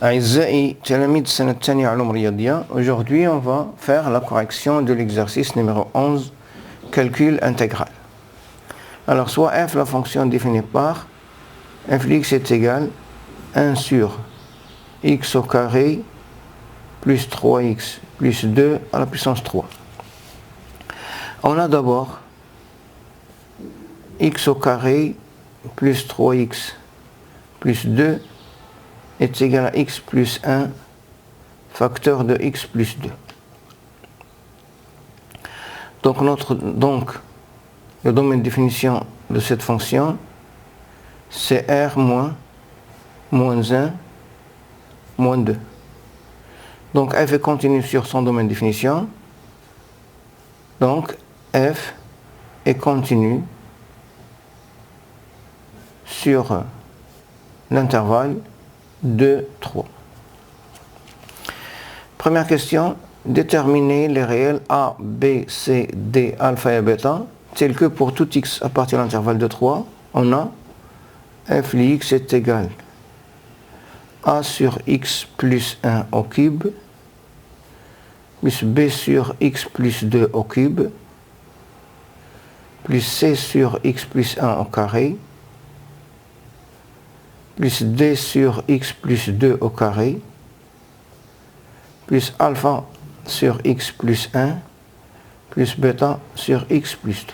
أعزائي تلاميذ السنة الثانية علوم رياضية. Aujourd'hui on va faire la correction de l'exercice numéro 11, calcul intégral. Alors soit f, la fonction définie par f de x est égal 1 sur x au carré plus 3x plus 2 à la puissance 3. On a d'abord x au carré plus 3x plus 2 est égal à x plus 1 facteur de x plus 2. Donc le domaine de définition de cette fonction, c'est r moins 1 moins 2. Donc f est continu sur son domaine de définition. Donc f est continu sur l'intervalle 2, 3. Première question, déterminer les réels a, b, c, d, alpha et bêta, tels que pour tout x à partir de l'intervalle de 3, on a f de x est égal a sur x plus 1 au cube, plus b sur x plus 2 au cube, plus c sur x plus 1 au carré, plus d sur x plus 2 au carré, plus alpha sur x plus 1, plus bêta sur x plus 2.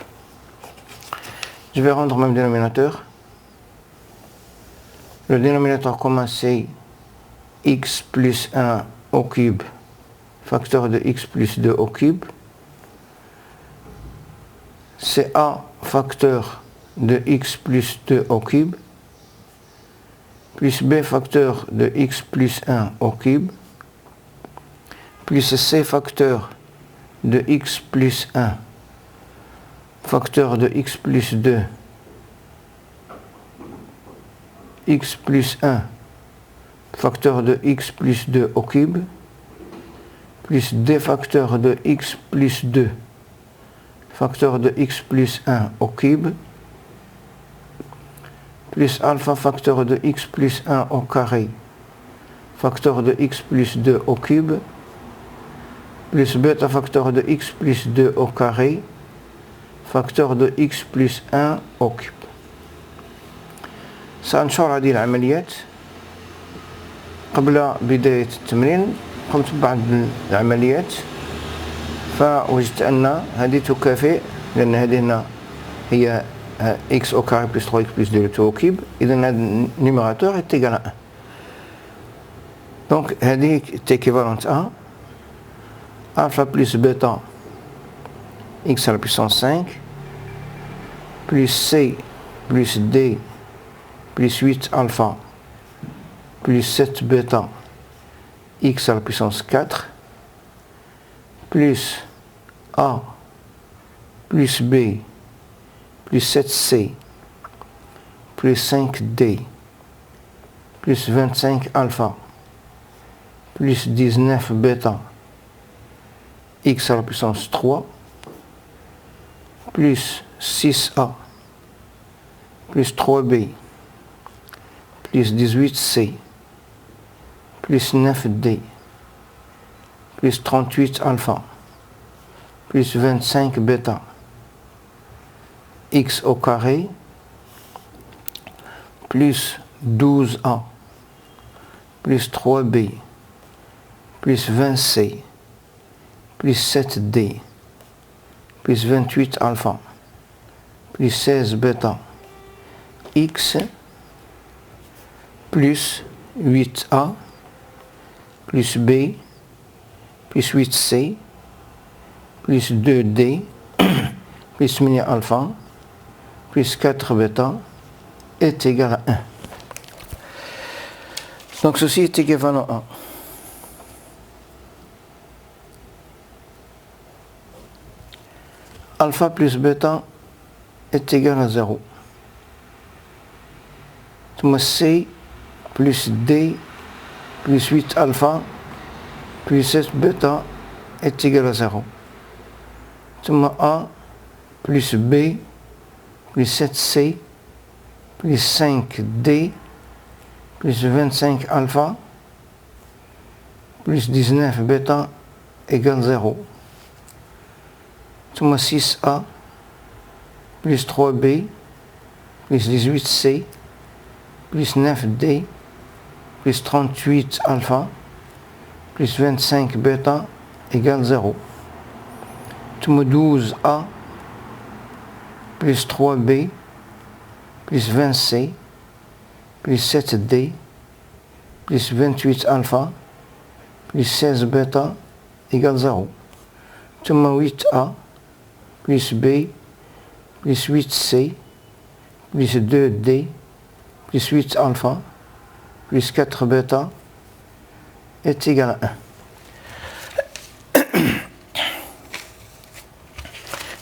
Je vais rendre même dénominateur. Le dénominateur commun c'est x plus 1 au cube, facteur de x plus 2 au cube. C'est a facteur de x plus 2 au cube, plus b facteur de x plus 1 au cube, plus c facteur de x plus 1, facteur de x plus 2, x plus 1, facteur de x plus 2 au cube, plus d facteur de x plus 2, facteur de x plus 1 au cube, plus alpha facteur de x plus 1 au carré, facteur de x plus 2 au cube, plus bêta facteur de x plus 2 au carré, facteur de x plus 1 au cube. سأنشر هذه العمليات. قبل بداية التمرين قمت ببعض العمليات فوجدت أن هذه تكافئ، لأن هذه هنا هي x au carré plus 3x plus 2 tout au cube. إذا هذا النيميراتور est égal à 1. Donc هذه est équivalente à alpha plus bêta x à la puissance 5 plus c plus d plus 8 alpha plus 7 bêta x à la puissance 4 plus a plus b plus 7c plus 5d plus 25 alpha plus 19 bêta x à la puissance 3 plus 6a plus 3b plus 18c plus 9d plus 38 alpha plus 25 bêta x au carré plus 12a plus 3b plus 20c plus 7d plus 28 alpha plus 16 bêta x plus 8a plus b plus 8c plus 2d plus mini alpha plus 4 bêta est égal à 1. Donc ceci est équivalent à alpha plus bêta est égal à 0. C plus D plus 8 alpha plus 7 bêta est égal à 0. A plus B plus 7C plus 5D plus 25 alpha plus 19 bêta égale 0. ثم 6A plus 3B plus 18C plus 9D plus 38 alpha plus 25 bêta égale 0. ثم 12A plus 3B plus 20C plus 7D plus 28 alpha plus 16 bêta égale 0. ثم 8A plus B plus 8C plus 2D plus 8 alpha plus 4 bêta est égal à 1.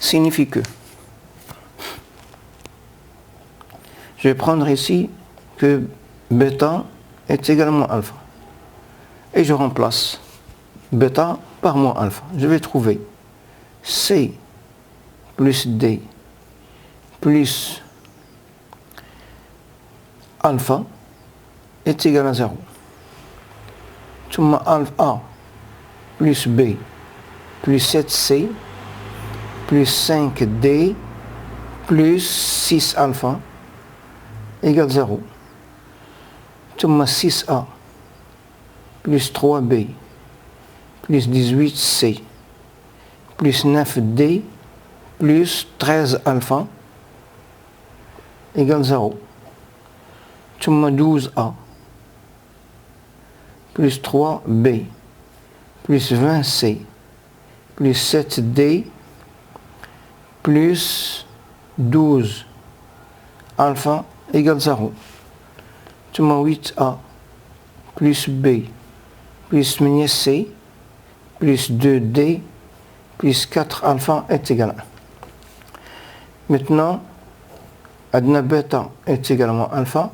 Signifie que je vais prendre ici que bêta est également alpha. Et je remplace bêta par moins alpha. Je vais trouver C plus D plus alpha est égal à 0. ثم alpha A plus B plus 7C plus 5D plus 6 alpha égale 0. ثم 6A plus 3B plus 18C plus 9D plus 13 alpha égale 0. ثم 12A plus 3B plus 20C plus 7D plus 12 alpha égale 0. ثم 8A plus B plus 8C plus 2D plus 4 alpha est égal à 1. Maintenant, adna bêta est également alpha,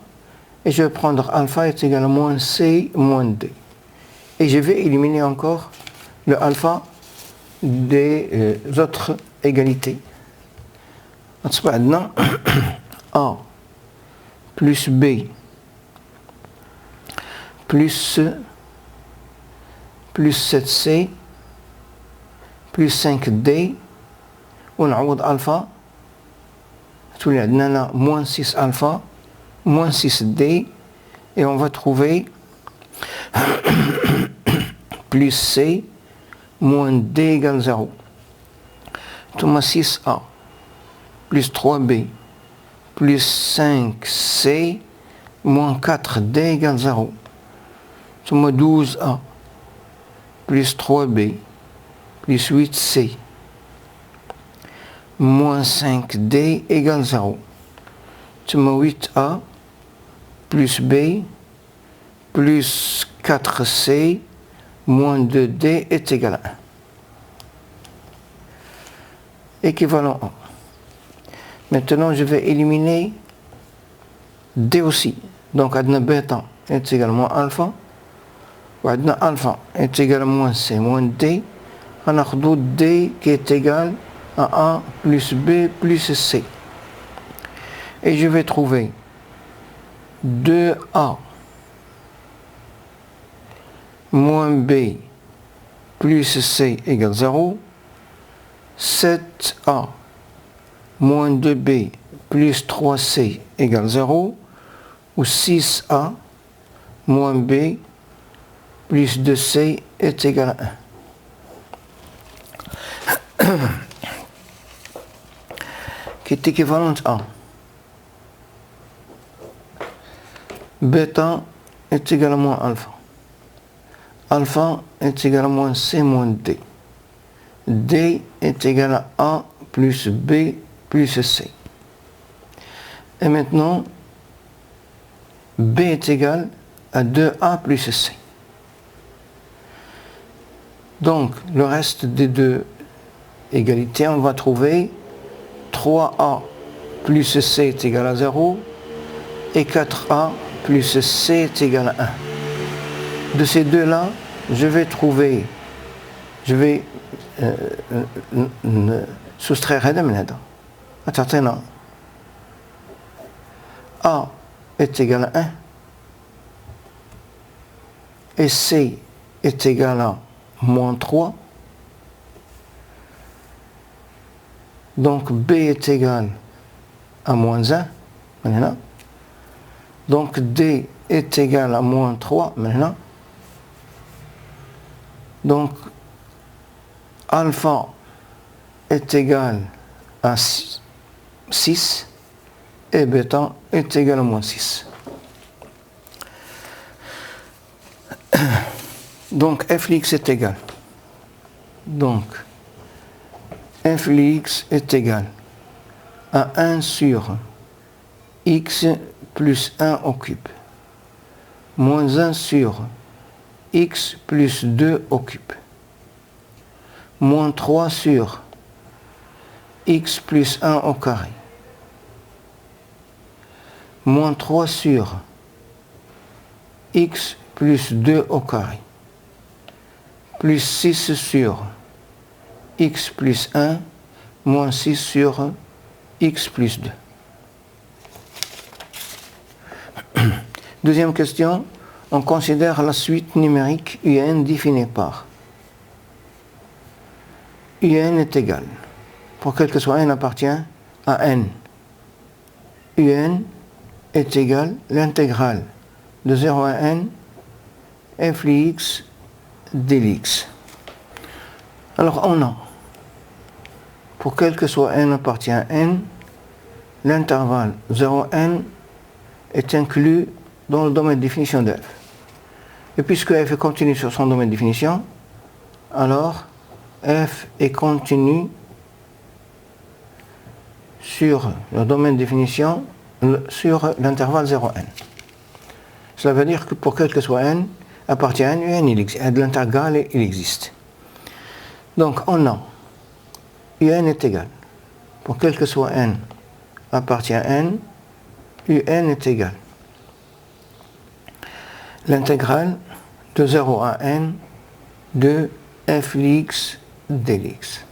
et je vais prendre alpha est égal à moins C moins D. Et je vais éliminer encore le alpha des autres égalités. Adna A plus B plus 7C plus 5D ونعوض alpha تولي عندنا moins 6 alpha moins 6D et on va trouver plus C moins D égale 0. ثم 6A plus 3B plus 5C moins 4D égale 0. ثم 12A plus 3B plus 8C moins 5D égale 0. ثم 8A plus B plus 4C moins 2D est égal à 1. Équivalent A. Maintenant, je vais éliminer D aussi. Donc, adna bêta est également alpha. وعندنا alpha est égal à moins C moins D. On a D qui est égal à A plus B plus C. Et je vais trouver 2A moins B plus C égale 0. 7A moins 2B plus 3C égale 0. Ou 6A moins B plus 2C est égal à 1. Qui est équivalente à bêta est égal à moins alpha. Alpha est égal à moins C moins D. D est égal à A plus B plus C. Et maintenant, B est égal à 2A plus C. Donc, le reste des deux égalités, on va trouver 3A plus C est égal à 0 et 4A plus C est égal à 1. De ces deux-là, je vais soustraire هذا من هذا. أتعطينا A est égal à 1 et C est égal à moins 3. Donc B est égal à moins 1 maintenant. Donc D est égal à moins 3 maintenant. Donc alpha est égal à 6 et bêta est égal à moins 6. Donc f(x) est égal. Donc f(x) est égal à 1 sur x plus 1 au cube, moins 1 sur x plus 2 au cube, moins 3 sur x plus 1 au carré, moins 3 sur x plus 2 au carré, plus 6 sur x plus 1, moins 6 sur x plus 2. Deuxième question, on considère la suite numérique UN définie par UN est égal, pour quel que soit n appartient à n. UN est égal l'intégrale de 0 à n f x dx. Alors on a, pour quel que soit n appartient à n, l'intervalle 0 à n est inclus dans le domaine de définition de f. Et puisque f est continu sur son domaine de définition, alors f est continu sur le domaine de définition sur l'intervalle 0n. Cela veut dire que pour quel que soit n appartient à n, un de l'intervalle il existe. Donc on a un est égal, pour quel que soit n appartient à n, un est égal l'intégrale de 0 à n de f x dx.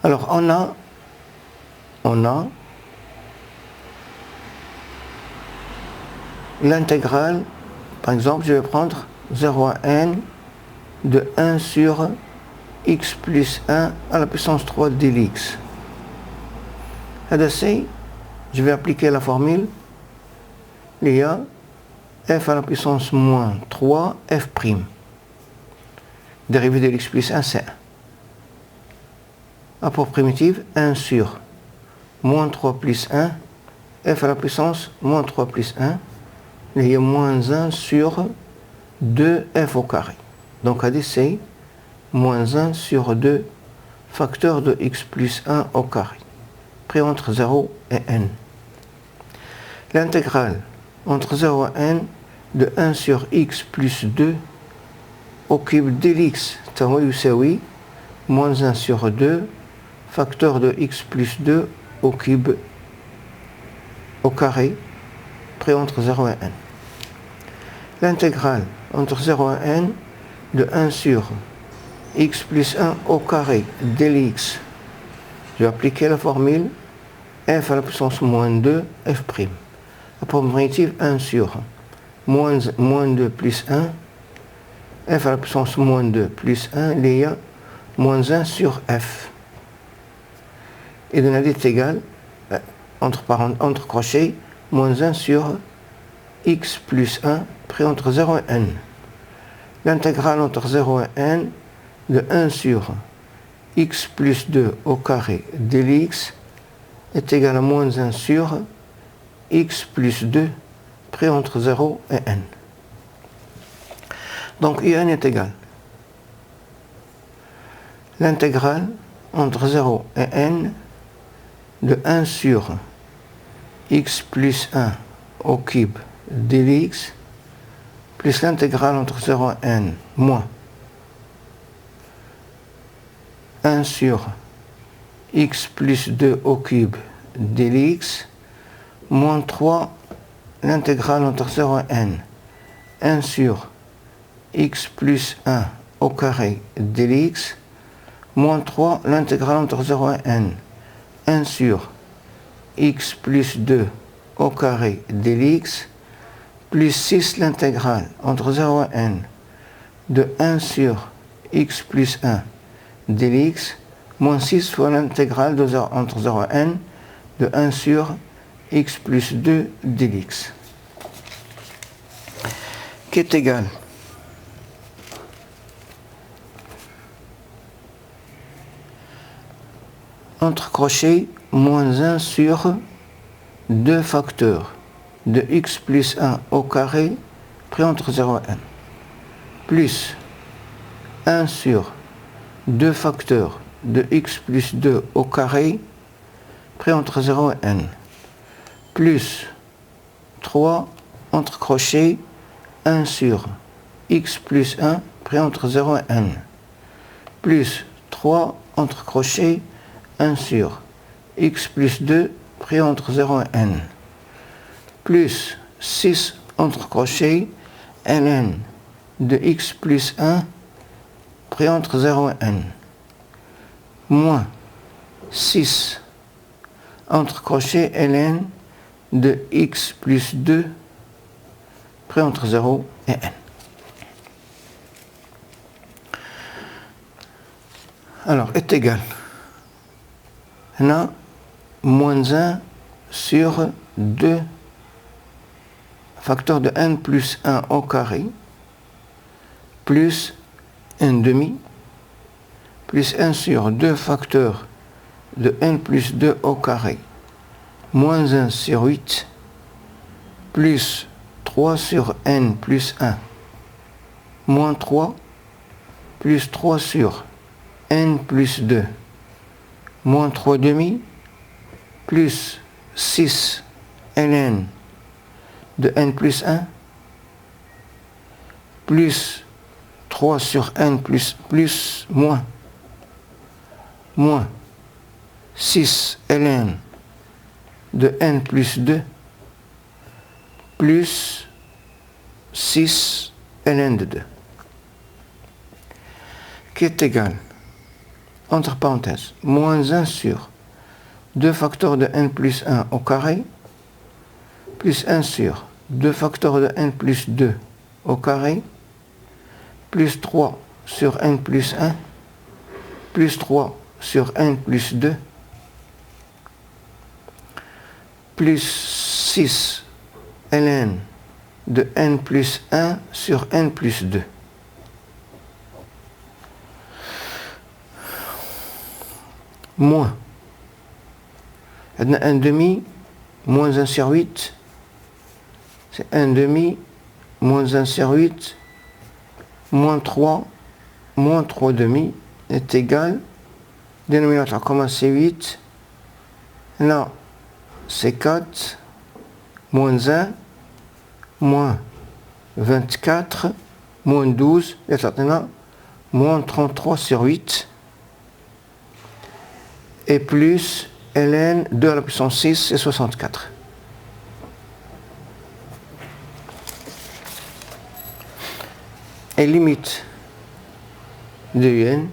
Alors on a l'intégrale, par exemple je vais prendre 0 à n de 1 sur x plus 1 à la puissance 3 dx. Je vais appliquer la formule il y a f à la puissance moins 3 f'. Dérivée de x plus 1 c'est 1. Apport primitive 1 sur moins 3 plus 1 f à la puissance moins 3 plus 1. Il y a moins 1 sur 2f au carré. Donc ADC moins 1 sur 2 facteur de x plus 1 au carré, pris entre 0 et n. L'intégrale entre 0 et n de 1 sur x plus 2 au cube dx, oui, moins 1 sur 2 facteur de x plus 2 au cube au carré, pris entre 0 et n. L'intégrale entre 0 et n de 1 sur x plus 1 au carré dx. Je vais appliquer la formule f à la puissance moins 2 f'. Apport primitive 1 sur moins 2 plus 1 f à la puissance moins 2 plus 1, il y a moins 1 sur f. Et de la est égal, entre crochets, moins 1 sur x plus 1 pris entre 0 et n. L'intégrale entre 0 et n de 1 sur x plus 2 au carré dx est égal à moins 1 sur x plus 2 pris entre 0 et n. Donc un est égal l'intégrale entre 0 et n de 1 sur x plus 1 au cube dx plus l'intégrale entre 0 et n moins 1 sur x plus 2 au cube dx moins 3 l'intégrale entre 0 et n 1 sur x plus 1 au carré dx moins 3 l'intégrale entre 0 et n 1 sur x plus 2 au carré dx plus 6 l'intégrale entre 0 et n de 1 sur x plus 1 dx moins 6 fois l'intégrale entre 0 et n de 1 sur x plus 2 dx, qui est égal entre crochets moins 1 sur 2 facteurs de x plus 1 au carré pris entre 0 et n, plus 1 sur 2 facteurs de x plus 2 au carré pris entre 0 et n, plus 3 entre crochets 1 sur x plus 1 pris entre 0 et n, plus 3 entre crochets 1 sur x plus 2 pris entre 0 et n, plus 6 entre crochets ln de x plus 1 pris entre 0 et n, moins 6 entre crochets ln de x plus 2 pris entre 0 et n. Alors, est égal. On a moins 1 sur 2 facteurs de n plus 1 au carré, plus 1 demi, plus 1 sur 2 facteurs de n plus 2 au carré, moins 1 sur 8, plus 3 sur n plus 1, moins 3, plus 3 sur n plus 2, moins 3 demi, plus 6 ln de n plus 1, plus 3 sur n plus moins 6 ln de n plus 2, plus 6 ln de 2, qui est égal, entre parenthèses, moins 1 sur 2 facteurs de n plus 1 au carré, plus 1 sur 2 facteurs de n plus 2 au carré, plus 3 sur n plus 1, plus 3 sur n plus 2, plus 6 ln de n plus 1 sur n plus 2. Moins 1 demi, moins 1 sur 8, c'est 1 demi, moins 1 sur 8, moins 3 demi est égal, dénominateur commun c'est 8, là c'est 4, moins 1, moins 24, moins 12, et là, moins 33 sur 8, et plus ln 2 à la puissance 6, c'est 64. Et limite de un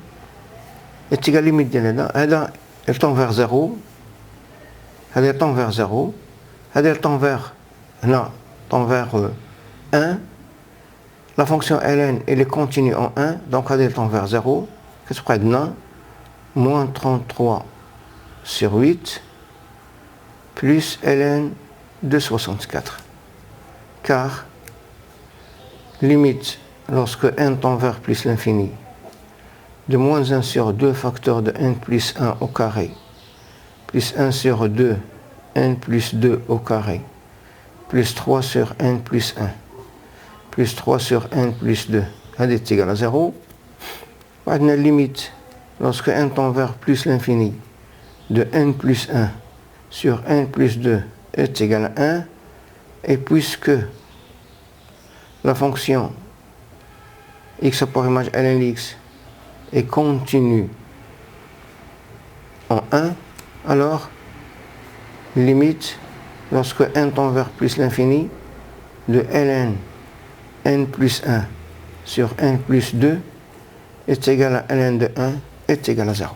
est égale à limite de n. Elle tend vers 0. Elle tend vers 0. Elle tend vers 1. La fonction ln, elle est continue en 1. Donc elle tend vers 0. Qu'est-ce que près de 1? Moins 33 sur 8 plus ln de 64. Car limite lorsque n tend vers plus l'infini de moins 1 sur 2 facteurs de n plus 1 au carré plus 1 sur 2 n plus 2 au carré plus 3 sur n plus 1 plus 3 sur n plus 2 elle est égale à 0. La limite lorsque n tend vers plus l'infini de n plus 1 sur n plus 2 est égal à 1, et puisque la fonction x pour image ln x est continue en 1, alors limite lorsque n tend vers plus l'infini de ln n plus 1 sur n plus 2 est égal à ln de 1 est égal à 0.